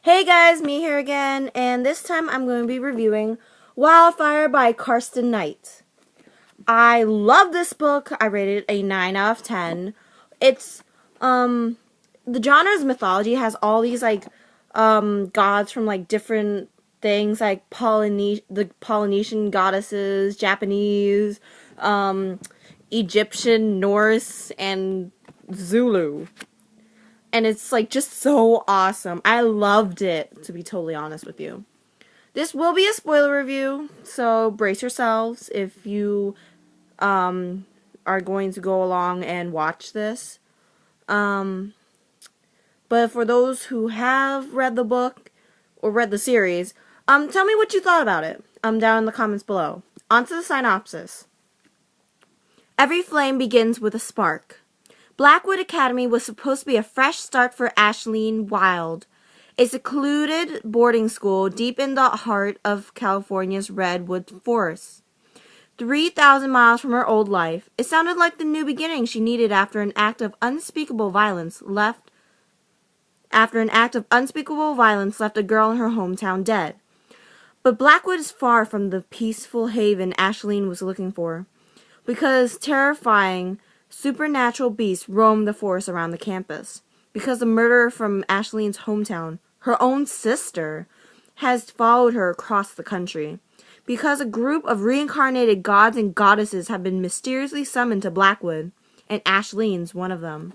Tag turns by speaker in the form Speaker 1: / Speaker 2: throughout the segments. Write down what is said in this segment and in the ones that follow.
Speaker 1: Hey guys, me here again, and this time I'm going to be reviewing Wildefire by Karsten Knight. I love this book. I rated it a 9 out of 10. It's, the genre's mythology has all these, gods from, different things, like the Polynesian goddesses, Japanese, Egyptian, Norse, and Zulu. And it's just so awesome. I loved it, to be totally honest with you. This will be a spoiler review, so brace yourselves if you are going to go along and watch this. But for those who have read the book or read the series, tell me what you thought about it. Down in the comments below. On to the synopsis. Every flame begins with a spark. Blackwood Academy was supposed to be a fresh start for Ashleen Wild, a secluded boarding school deep in the heart of California's redwood forests. 3,000 miles from her old life, it sounded like the new beginning she needed after an act of unspeakable violence left a girl in her hometown dead. But Blackwood is far from the peaceful haven Ashleen was looking for, because terrifying supernatural beasts roam the forest around the campus. Because the murderer from Ashleen's hometown, her own sister, has followed her across the country. Because a group of reincarnated gods and goddesses have been mysteriously summoned to Blackwood, and Ashleen's one of them.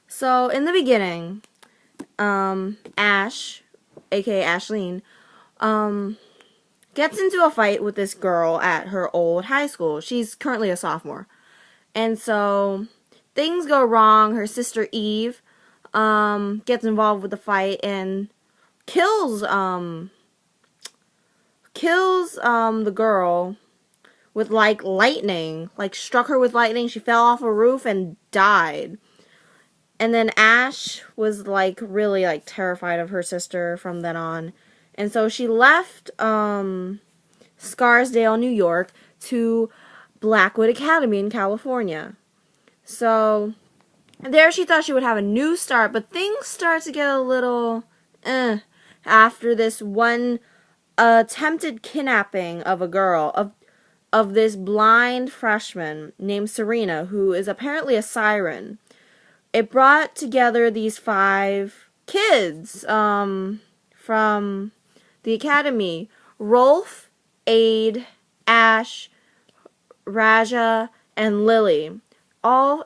Speaker 1: So, in the beginning, Ash, aka Ashleen, gets into a fight with this girl at her old high school. She's currently a sophomore. And so things go wrong. Her sister Eve gets involved with the fight and kills the girl with lightning. Struck her with lightning. She fell off a roof and died. And then Ash was really terrified of her sister from then on. And so she left Scarsdale, New York to Blackwood Academy in California. So there she thought she would have a new start, but things start to get a little after this one attempted kidnapping of a girl, of this blind freshman named Serena, who is apparently a siren. It brought together these 5 kids from the academy: Rolf, Ade, Ash, Raja, and Lily. All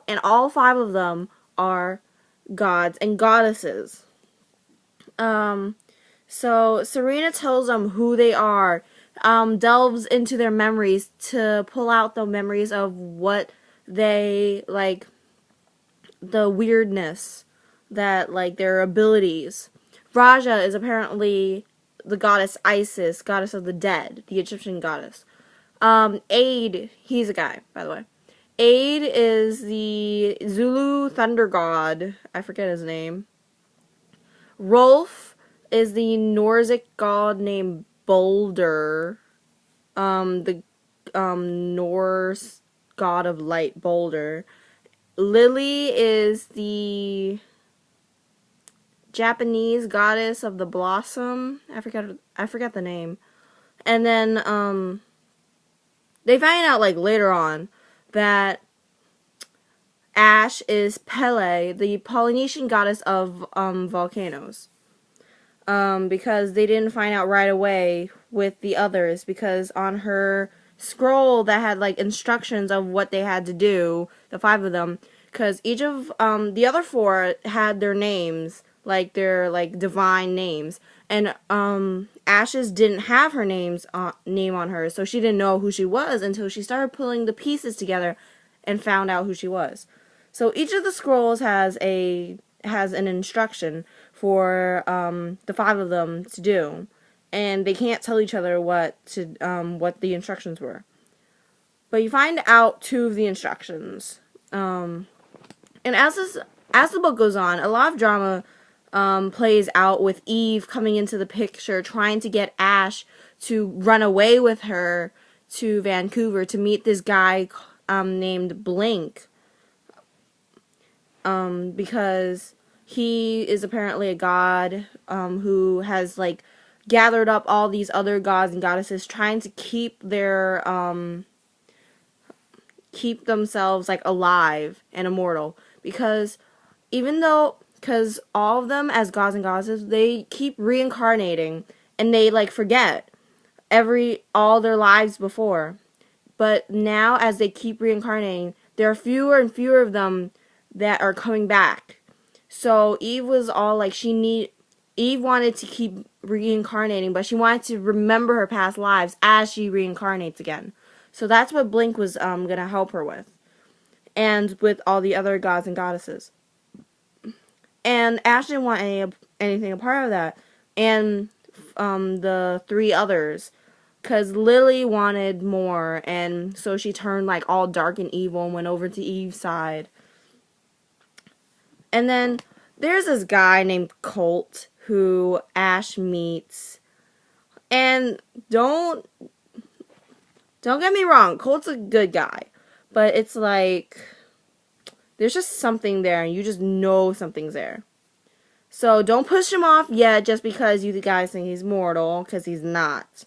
Speaker 1: 5 of them are gods and goddesses. So Serena tells them who they are, delves into their memories to pull out the memories of what they the weirdness that their abilities. Raja is apparently the goddess Isis, goddess of the dead, the Egyptian goddess. Ade, he's a guy, by the way. Ade is the Zulu thunder god. I forget his name. Rolf is the Nordic god named Boulder. The Norse god of light, Boulder. Lily is the Japanese goddess of the blossom. I forget the name. And then they find out later on that Ash is Pele, the Polynesian goddess of volcanoes. Because they didn't find out right away with the others, because on her scroll that had instructions of what they had to do, the 5 of them, because each of the other 4 had their names, their divine names, and Ash's didn't have her name on her, so she didn't know who she was until she started pulling the pieces together and found out who she was. So each of the scrolls has an instruction for the 5 of them to do, and they can't tell each other what the instructions were. But you find out 2 of the instructions, and as the book goes on, a lot of drama plays out with Eve coming into the picture, trying to get Ash to run away with her to Vancouver to meet this guy named Blink. Because he is apparently a god who has like gathered up all these other gods and goddesses, trying to keep their keep themselves like alive and immortal, because because all of them as gods and goddesses, they keep reincarnating, and they like forget all their lives before. But now, as they keep reincarnating, there are fewer and fewer of them that are coming back. So Eve was all like, Eve wanted to keep reincarnating, but she wanted to remember her past lives as she reincarnates again. So that's what Blink was gonna help her with, and with all the other gods and goddesses. And Ash didn't want anything a part of that, and the three others, because Lily wanted more, and so she turned like all dark and evil and went over to Eve's side. And then there's this guy named Colt who Ash meets, and don't get me wrong, Colt's a good guy, but it's like there's just something there, and you just know something's there. So don't push him off yet just because you guys think he's mortal, because he's not.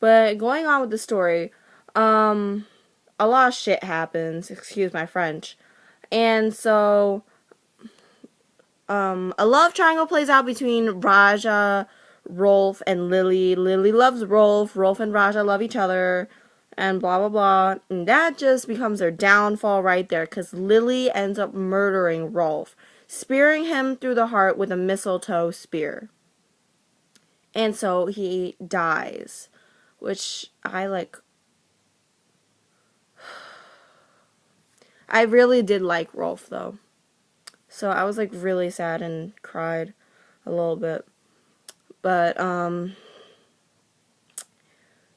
Speaker 1: But going on with the story, a lot of shit happens, excuse my French. And so, a love triangle plays out between Raja, Rolf, and Lily. Lily loves Rolf. Rolf and Raja love each other. And blah, blah, blah. And that just becomes their downfall right there, because Lily ends up murdering Rolf, spearing him through the heart with a mistletoe spear. And so he dies. Which I like. I really did like Rolf though. So I was like really sad and cried a little bit. But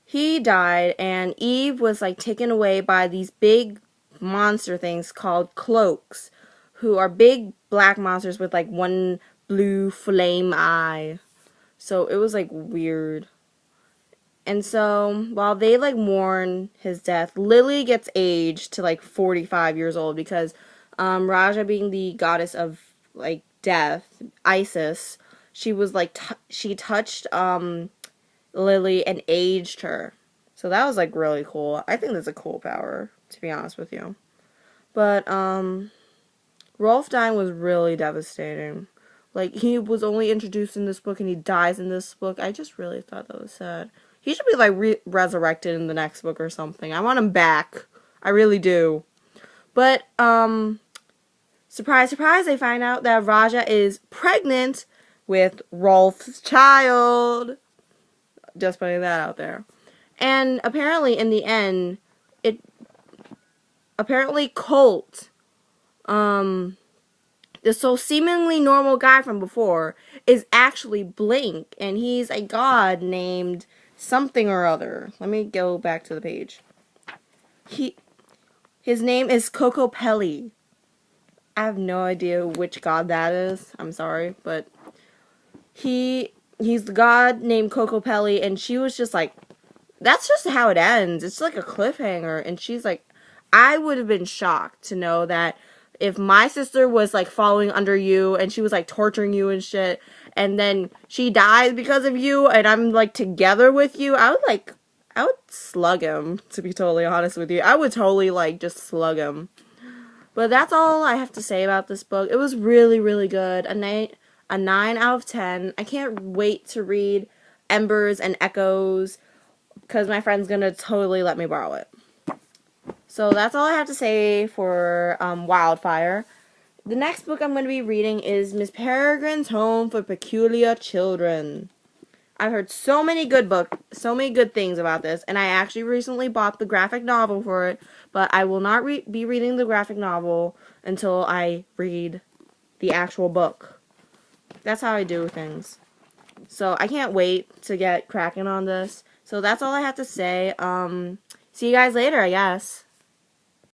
Speaker 1: he died, and Eve was like taken away by these big monster things called cloaks, who are big black monsters with like one blue flame eye. So it was like weird. And so, while they, like, mourn his death, Lily gets aged to, like, 45 years old, because Raja, being the goddess of, like, death, Isis, she was, like, she touched Lily and aged her. So that was, like, really cool. I think that's a cool power, to be honest with you. But, Rolf dying was really devastating. Like, he was only introduced in this book, and he dies in this book. I just really thought that was sad. He should be, like, resurrected in the next book or something. I want him back. I really do. But, surprise, surprise, they find out that Raja is pregnant with Rolf's child. Just putting that out there. And apparently, in the end, apparently Colt, the so seemingly normal guy from before, is actually Blink, and he's a god named something or other. Let me go back to the page. His name is Kokopelli. I have no idea which god that is. I'm sorry, but he's the god named Kokopelli, and she was just like, that's just how it ends. It's like a cliffhanger, and she's like, I would have been shocked to know that if my sister was like following under you and she was like torturing you and shit, and then she dies because of you, and I'm like together with you, I would slug him, to be totally honest with you. I would totally like just slug him. But that's all I have to say about this book. It was really, really good. A 9 out of 10. I can't wait to read Embers and Echoes, because my friend's gonna totally let me borrow it. So that's all I have to say for Wildefire. The next book I'm going to be reading is Miss Peregrine's Home for Peculiar Children. I've heard so many good things about this, and I actually recently bought the graphic novel for it, but I will not be reading the graphic novel until I read the actual book. That's how I do things. So I can't wait to get cracking on this. So that's all I have to say. See you guys later, I guess.